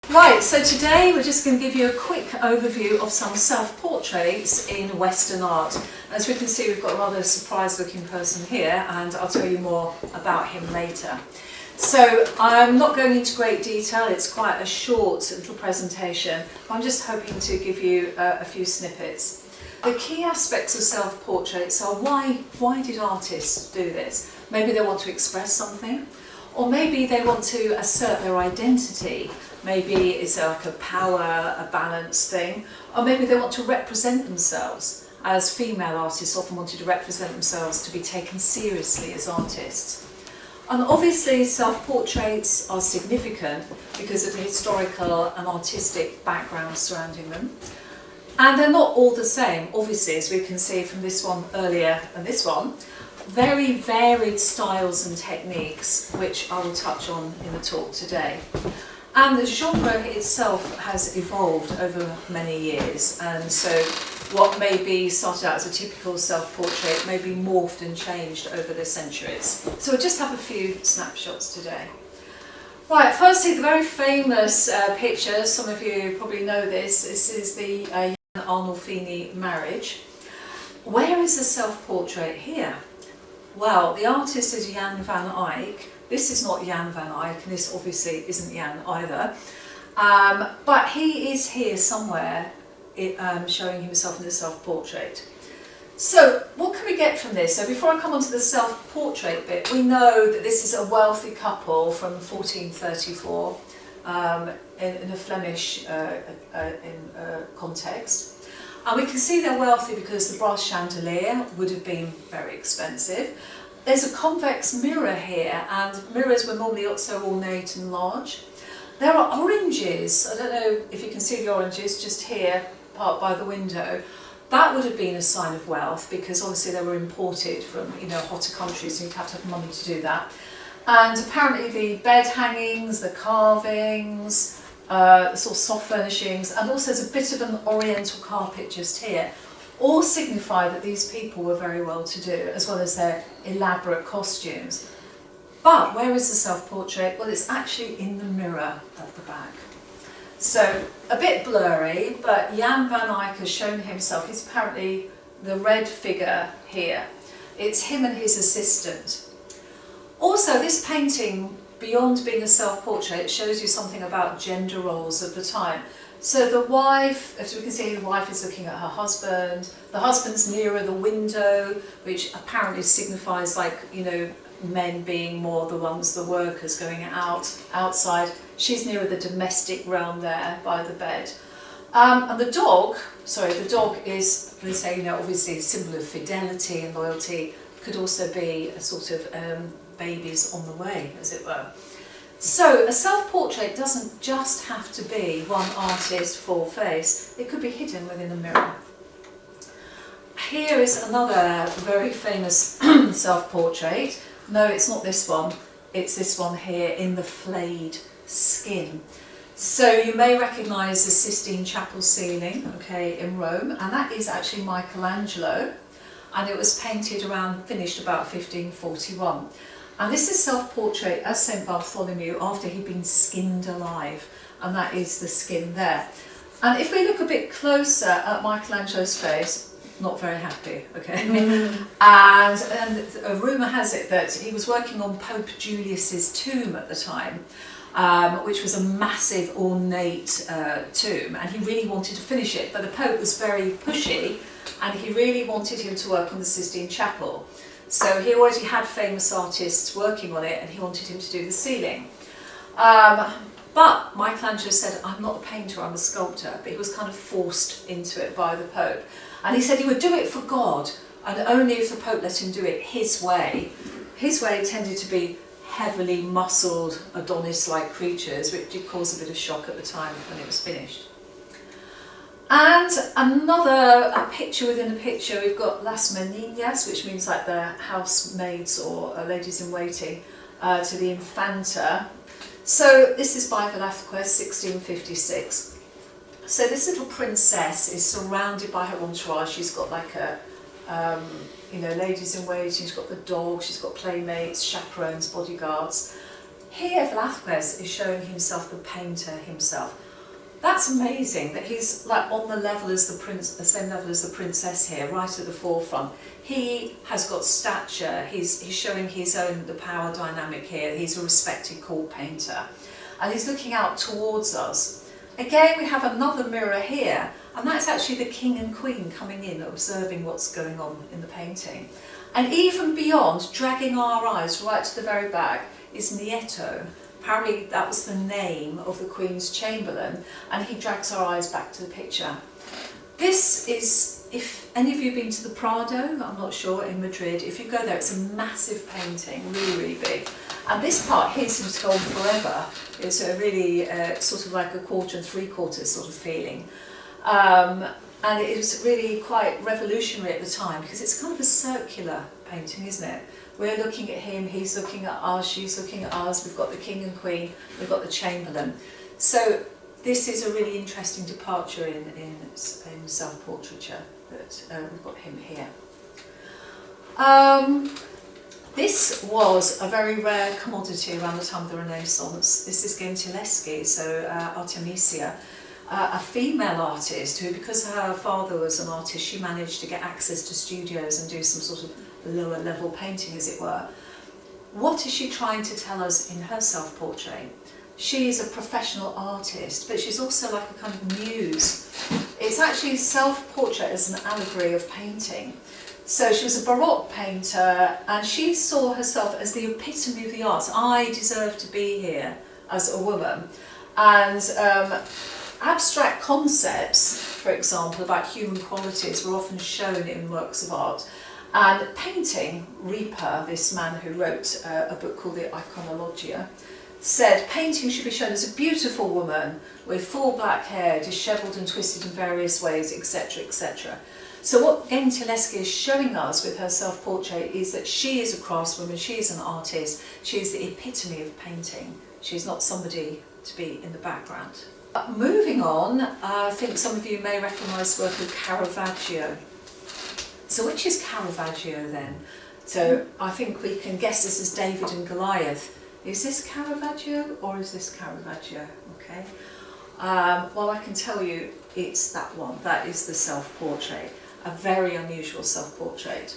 Right, so today we're just going to give you a quick overview of some self-portraits in Western art. As we can see, we've got a rather surprised-looking person here, and I'll tell you more about him later. So I'm not going into great detail, it's quite a short little presentation. I'm just hoping to give you a few snippets. The key aspects of self-portraits are why did artists do this? Maybe they want to express something, or maybe they want to assert their identity. Maybe it's like a power, a balance thing, or maybe they want to represent themselves, as female artists often wanted to represent themselves to be taken seriously as artists. And obviously self-portraits are significant because of the historical and artistic background surrounding them. And they're not all the same, obviously, as we can see from this one earlier and this one. Very varied styles and techniques, which I will touch on in the talk today. And the genre itself has evolved over many years, and so what maybe started out as a typical self-portrait may be morphed and changed over the centuries. So we'll just have a few snapshots today. Right, firstly, the very famous picture, some of you probably know this is the Jan Arnolfini marriage. Where is the self-portrait here? Well, the artist is Jan van Eyck. This is not Jan van Eyck, and this obviously isn't Jan either. But he is here somewhere showing himself in the self-portrait. So what can we get from this? So before I come on to the self-portrait bit, we know that this is a wealthy couple from 1434 in a Flemish context. And we can see they're wealthy because the brass chandelier would have been very expensive. There's a convex mirror here, and mirrors were normally also ornate and large. There are oranges. I don't know if you can see the oranges just here, parked by the window. That would have been a sign of wealth because obviously they were imported from hotter countries, and you'd have to have money to do that. And apparently the bed hangings, the carvings, sort of soft furnishings, and also there's a bit of an oriental carpet just here, all signify that these people were very well to do, as well as their elaborate costumes. But where is the self-portrait? Well, it's actually in the mirror at the back. So, a bit blurry, but Jan van Eyck has shown himself. He's apparently the red figure here. It's him and his assistant. Also, this painting, beyond being a self-portrait, shows you something about gender roles of the time. So the wife, as we can see, the wife is looking at her husband. The husband's nearer the window, which apparently signifies men being more the ones, the workers going outside. She's nearer the domestic realm there by the bed. And the dog is, they say, obviously a symbol of fidelity and loyalty. Could also be a sort of babies on the way, as it were. So a self-portrait doesn't just have to be one artist, full face. It could be hidden within a mirror. Here is another very famous self-portrait. No, it's not this one. It's this one here in the flayed skin. So you may recognise the Sistine Chapel ceiling, in Rome, and that is actually Michelangelo, and it was painted finished about 1541. And this is self-portrait as St Bartholomew after he'd been skinned alive, and that is the skin there. And if we look a bit closer at Michelangelo's face, not very happy, And a rumour has it that he was working on Pope Julius's tomb at the time, which was a massive ornate tomb, and he really wanted to finish it, but the Pope was very pushy, and he really wanted him to work on the Sistine Chapel. So he already had famous artists working on it, and he wanted him to do the ceiling. But Michelangelo said, I'm not a painter, I'm a sculptor, but he was kind of forced into it by the Pope. And he said he would do it for God, and only if the Pope let him do it his way. His way tended to be heavily muscled Adonis-like creatures, which did cause a bit of shock at the time when it was finished. And a picture within a picture, we've got Las Meninas, which means like the housemaids or ladies in waiting, to the Infanta. So this is by Velázquez, 1656. So this little princess is surrounded by her entourage. She's got like ladies in waiting, she's got the dog, she's got playmates, chaperones, bodyguards. Here Velázquez is showing himself the painter himself. That's amazing that he's like on the level as the prince, the same level as the princess here, right at the forefront. He has got stature, he's showing his own, the power dynamic here. He's a respected court painter. And he's looking out towards us. Again, we have another mirror here, and that's actually the king and queen coming in, observing what's going on in the painting. And even beyond, dragging our eyes right to the very back, is Nieto. Apparently that was the name of the Queen's Chamberlain, and he drags our eyes back to the picture. This is, if any of you have been to the Prado, I'm not sure, in Madrid, if you go there, it's a massive painting, really, really big. And this part here seems to go on forever. It's a really sort of like a quarter and three-quarters sort of feeling. And it was really quite revolutionary at the time because it's kind of a circular painting, isn't it? We're looking at him, he's looking at us, she's looking at us, we've got the king and queen, we've got the chamberlain. So this is a really interesting departure in self-portraiture that we've got him here. This was a very rare commodity around the time of the Renaissance. This is Gentileschi, so Artemisia, a female artist who, because her father was an artist, she managed to get access to studios and do some sort of lower level painting, as it were. What is she trying to tell us in her self-portrait? She is a professional artist, but she's also like a kind of muse. It's actually self-portrait as an allegory of painting. So she was a Baroque painter, and she saw herself as the epitome of the arts. I deserve to be here as a woman. And abstract concepts, for example, about human qualities were often shown in works of art. And painting, Rieper, this man who wrote a book called the Iconologia, said painting should be shown as a beautiful woman with full black hair, dishevelled and twisted in various ways, etc., etc. So what Gentileschi is showing us with her self-portrait is that she is a craftswoman, she is an artist, she is the epitome of painting. She's not somebody to be in the background. Moving on, I think some of you may recognise the work of Caravaggio. So which is Caravaggio then? So I think we can guess this is David and Goliath. Is this Caravaggio or is this Caravaggio? Okay. Well, I can tell you it's that one. That is the self-portrait. A very unusual self-portrait.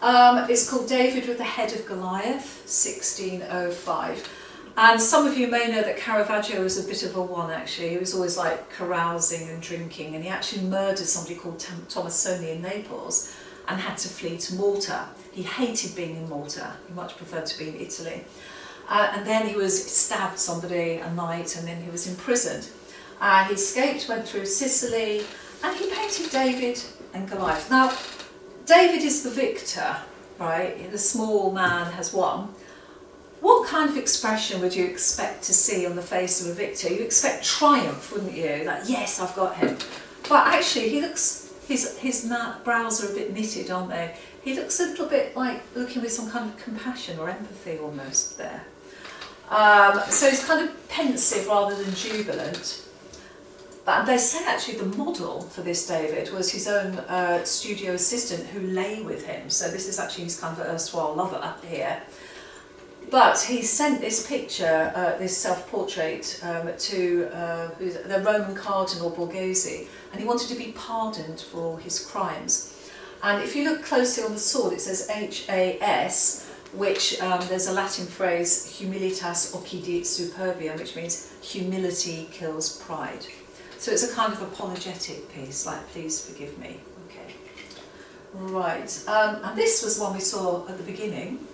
It's called David with the Head of Goliath, 1605. And some of you may know that Caravaggio was a bit of a one, actually. He was always like carousing and drinking, and he actually murdered somebody called Tomasoni in Naples and had to flee to Malta. He hated being in Malta. He much preferred to be in Italy. And then he stabbed somebody a night, and then he was imprisoned. He escaped, went through Sicily, and he painted David and Goliath. Now, David is the victor, right? The small man has won. What kind of expression would you expect to see on the face of a victor? You expect triumph, wouldn't you? Like, yes, I've got him. But actually, he looks, his brows are a bit knitted, aren't they? He looks a little bit like looking with some kind of compassion or empathy almost there. So he's kind of pensive rather than jubilant. But they say actually the model for this David was his own studio assistant who lay with him. So this is actually his kind of erstwhile lover up here. But he sent this picture, this self-portrait, to the Roman Cardinal Borghese, and he wanted to be pardoned for all his crimes. And if you look closely on the sword, it says H-A-S, which there's a Latin phrase, humilitas occidit superbia, which means humility kills pride. So it's a kind of apologetic piece, like, please forgive me. Okay. Right. And this was one we saw at the beginning.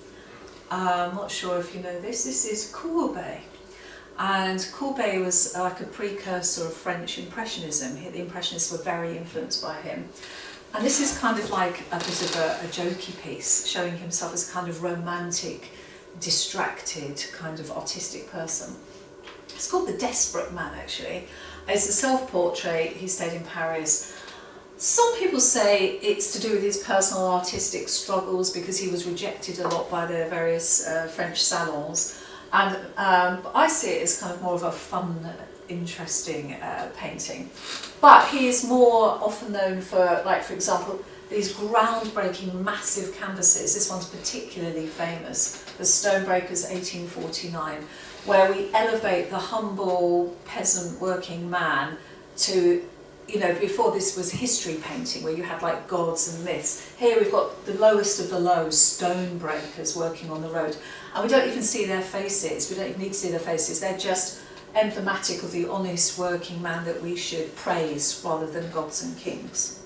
I'm not sure if you know this. This is Courbet. And Courbet was like a precursor of French Impressionism. The Impressionists were very influenced by him. And this is kind of like a bit of a jokey piece, showing himself as a kind of romantic, distracted, kind of artistic person. It's called The Desperate Man, actually. It's a self-portrait. He stayed in Paris. Some people say it's to do with his personal artistic struggles because he was rejected a lot by the various French salons. And I see it as kind of more of a fun, interesting painting. But he is more often known for, like, for example, these groundbreaking massive canvases. This one's particularly famous, the Stonebreakers 1849, where we elevate the humble peasant working man to, you know, before this was history painting where you had like gods and myths. Here we've got the lowest of the low, stonebreakers working on the road. And we don't even see their faces, we don't even need to see their faces, they're just emblematic of the honest working man that we should praise rather than gods and kings.